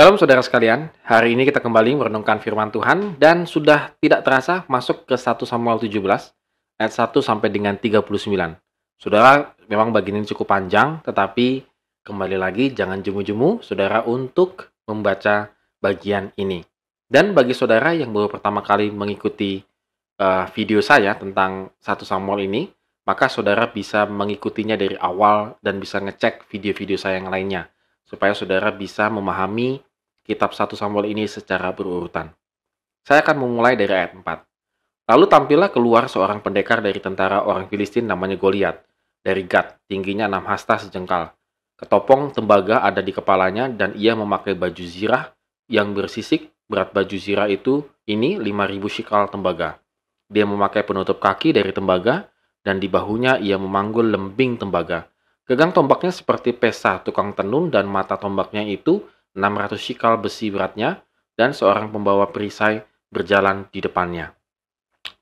Shalom saudara sekalian, hari ini kita kembali merenungkan firman Tuhan dan sudah tidak terasa masuk ke 1 Samuel 17 ayat 1 sampai dengan 39. Saudara, memang bagian ini cukup panjang, tetapi kembali lagi jangan jemu-jemu saudara untuk membaca bagian ini. Dan bagi saudara yang baru pertama kali mengikuti video saya tentang 1 Samuel ini, maka saudara bisa mengikutinya dari awal dan bisa ngecek video-video saya yang lainnya supaya saudara bisa memahami kitab 1 Samuel ini secara berurutan. Saya akan memulai dari ayat 4. Lalu tampillah keluar seorang pendekar dari tentara orang Filistin namanya Goliat, dari Gat, tingginya 6 hasta sejengkal. Ketopong tembaga ada di kepalanya dan ia memakai baju zirah yang bersisik. Berat baju zirah ini 5.000 shikal tembaga. Dia memakai penutup kaki dari tembaga dan di bahunya ia memanggul lembing tembaga. Gagang tombaknya seperti pesa tukang tenun dan mata tombaknya itu 600 shikal besi beratnya, dan seorang pembawa perisai berjalan di depannya.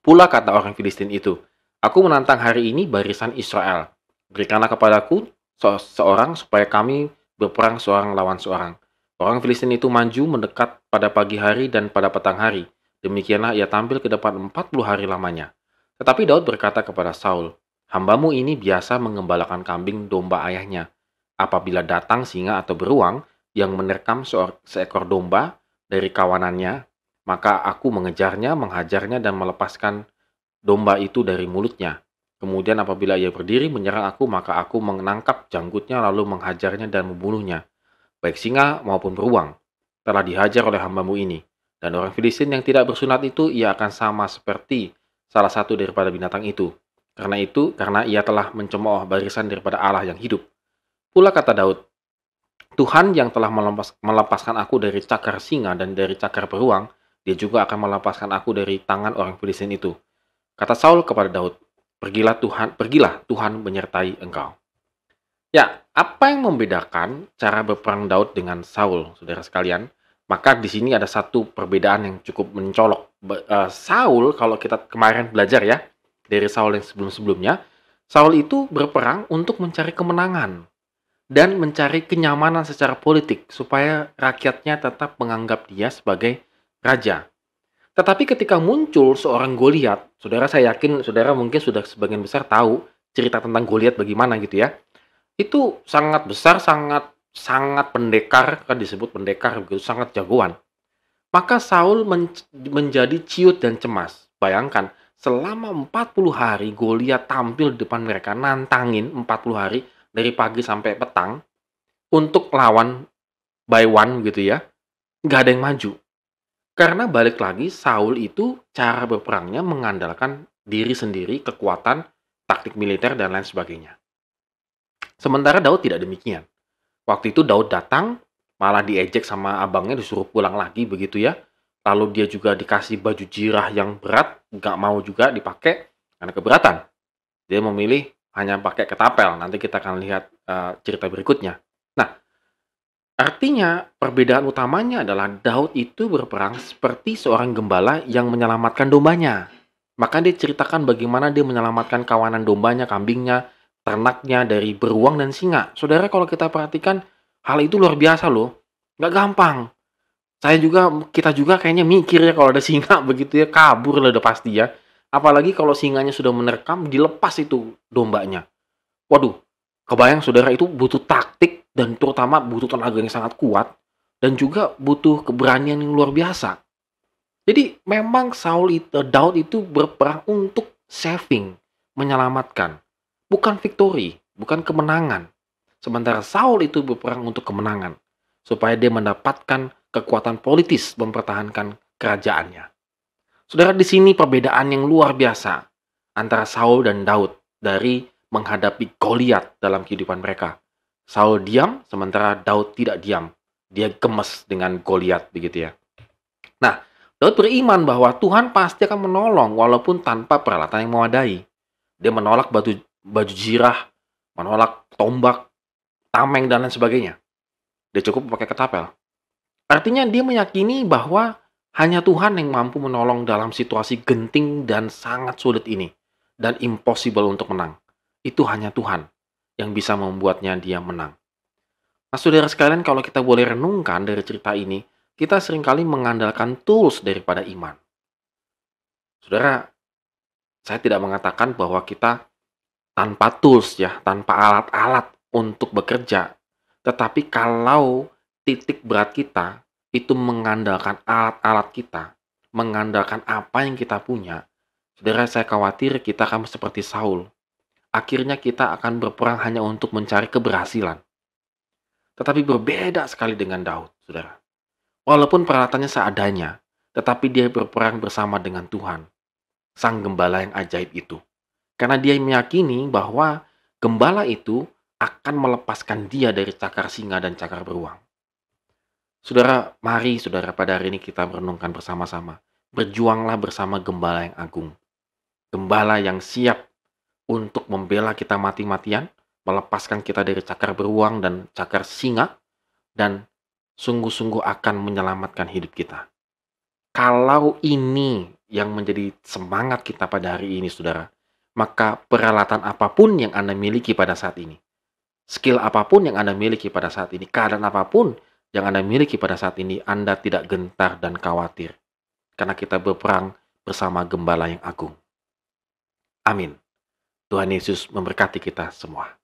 Pula kata orang Filistin itu, "Aku menantang hari ini barisan Israel. Berikanlah kepadaku seorang supaya kami berperang seorang lawan seorang." Orang Filistin itu maju mendekat pada pagi hari dan pada petang hari. Demikianlah ia tampil ke depan 40 hari lamanya. Tetapi Daud berkata kepada Saul, "Hambamu ini biasa mengembalakan kambing domba ayahnya. Apabila datang singa atau beruang yang menerkam seekor domba dari kawanannya, maka aku mengejarnya, menghajarnya, dan melepaskan domba itu dari mulutnya. Kemudian apabila ia berdiri menyerang aku, maka aku menangkap janggutnya lalu menghajarnya dan membunuhnya. Baik singa maupun beruang telah dihajar oleh hambamu ini. Dan orang Filistin yang tidak bersunat itu, ia akan sama seperti salah satu daripada binatang itu. Karena ia telah mencemooh barisan daripada Allah yang hidup." Pula kata Daud, "Tuhan yang telah melepaskan aku dari cakar singa dan dari cakar beruang, dia juga akan melepaskan aku dari tangan orang Filistin itu." Kata Saul kepada Daud, pergilah Tuhan menyertai engkau." Ya, apa yang membedakan cara berperang Daud dengan Saul, saudara sekalian? Maka di sini ada satu perbedaan yang cukup mencolok. Saul, kalau kita kemarin belajar ya, dari Saul yang sebelum-sebelumnya, Saul itu berperang untuk mencari kemenangan dan mencari kenyamanan secara politik supaya rakyatnya tetap menganggap dia sebagai raja. Tetapi ketika muncul seorang Goliat, saudara, saya yakin saudara mungkin sudah sebagian besar tahu cerita tentang Goliat bagaimana gitu ya. Itu sangat besar, sangat sangat pendekar, kan disebut pendekar begitu, sangat jagoan. Maka Saul menjadi ciut dan cemas. Bayangkan, selama 40 hari Goliat tampil di depan mereka, nantangin 40 hari dari pagi sampai petang untuk lawan by one gitu ya. Nggak ada yang maju. Karena balik lagi, Saul itu cara berperangnya mengandalkan diri sendiri, kekuatan, taktik militer, dan lain sebagainya. Sementara Daud tidak demikian. Waktu itu Daud datang, malah diejek sama abangnya, disuruh pulang lagi begitu ya. Lalu dia juga dikasih baju jirah yang berat, nggak mau juga dipakai karena keberatan. Dia memilih hanya pakai ketapel. Nanti kita akan lihat cerita berikutnya. Nah, artinya perbedaan utamanya adalah Daud itu berperang seperti seorang gembala yang menyelamatkan dombanya. Maka dia ceritakan bagaimana dia menyelamatkan kawanan dombanya, kambingnya, ternaknya dari beruang dan singa. Saudara, kalau kita perhatikan, hal itu luar biasa loh. Nggak gampang. Kita juga kayaknya mikir ya kalau ada singa begitu ya, kabur lah udah pasti ya. Apalagi kalau singanya sudah menerkam, dilepas itu dombanya. Waduh, kebayang saudara, itu butuh taktik dan terutama butuh tenaga yang sangat kuat dan juga butuh keberanian yang luar biasa. Jadi memang Daud itu berperang untuk saving, menyelamatkan. Bukan victory, bukan kemenangan. Sementara Saul itu berperang untuk kemenangan, supaya dia mendapatkan kekuatan politis mempertahankan kerajaannya. Saudara, di sini perbedaan yang luar biasa antara Saul dan Daud dari menghadapi Goliat dalam kehidupan mereka. Saul diam, sementara Daud tidak diam. Dia gemes dengan Goliat begitu ya. Nah, Daud beriman bahwa Tuhan pasti akan menolong walaupun tanpa peralatan yang memadai. Dia menolak baju jirah, menolak tombak, tameng, dan lain sebagainya. Dia cukup pakai ketapel. Artinya dia meyakini bahwa hanya Tuhan yang mampu menolong dalam situasi genting dan sangat sulit ini. Dan impossible untuk menang. Itu hanya Tuhan yang bisa membuatnya dia menang. Nah, saudara sekalian, kalau kita boleh renungkan dari cerita ini, kita seringkali mengandalkan tools daripada iman. Saudara, saya tidak mengatakan bahwa kita tanpa tools ya, tanpa alat-alat untuk bekerja. Tetapi kalau titik berat kita itu mengandalkan alat-alat kita, mengandalkan apa yang kita punya, saudara, saya khawatir kita akan seperti Saul. Akhirnya kita akan berperang hanya untuk mencari keberhasilan. Tetapi berbeda sekali dengan Daud, saudara. Walaupun peralatannya seadanya, tetapi dia berperang bersama dengan Tuhan, Sang Gembala yang ajaib itu. Karena dia meyakini bahwa gembala itu akan melepaskan dia dari cakar singa dan cakar beruang. Saudara, mari saudara pada hari ini kita merenungkan bersama-sama. Berjuanglah bersama gembala yang agung. Gembala yang siap untuk membela kita mati-matian, melepaskan kita dari cakar beruang dan cakar singa, dan sungguh-sungguh akan menyelamatkan hidup kita. Kalau ini yang menjadi semangat kita pada hari ini, saudara, maka peralatan apapun yang Anda miliki pada saat ini, skill apapun yang Anda miliki pada saat ini, keadaan apapun yang Anda miliki pada saat ini, Anda tidak gentar dan khawatir. Karena kita berperang bersama Gembala yang agung. Amin. Tuhan Yesus memberkati kita semua.